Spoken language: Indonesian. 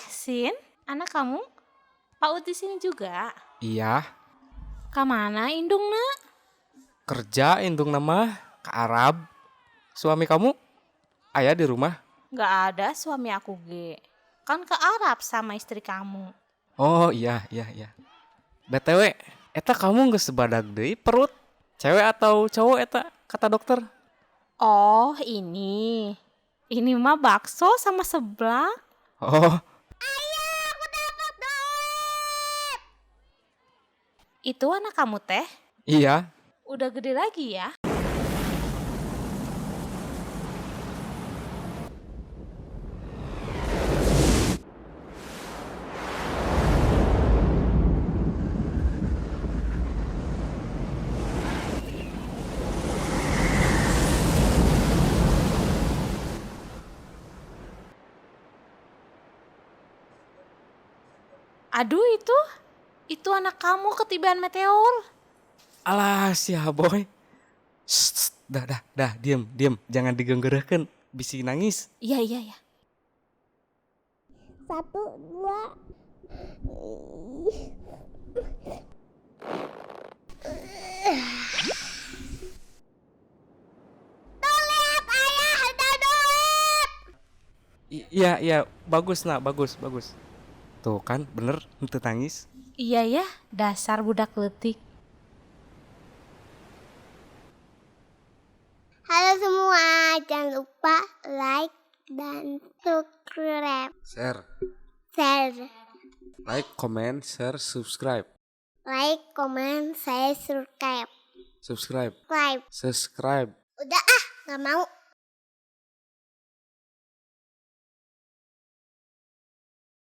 Sin, anak kamu? Pak Ut di sini juga? Iya, Kamana indung nak? kerja indung nama ke Arab. Suami kamu ayah di rumah? Gak ada suami aku Kan ke Arab sama istri kamu. Oh iya. BTW, eta kamu nggak sebadag deui perut? Cewek atau cowok eta kata dokter? Oh ini. Ini mah bakso sama seblak. Oh Itu anak kamu teh? iya, Udah gede lagi ya? Aduh itu anak kamu ketiban meteor. alah sia boy. Shh, dah, diem, jangan digenggerahkan, bisi nangis. Iya. 1, 2. Iya, bagus nak, bagus. Tuh kan, bener, henteu nangis. Iya ya, dasar budak letik. Halo semua, jangan lupa like dan subscribe. Share, like, comment, share, subscribe. Like, comment, saya subscribe. Subscribe. Subscribe. Subscribe. Udah gak mau.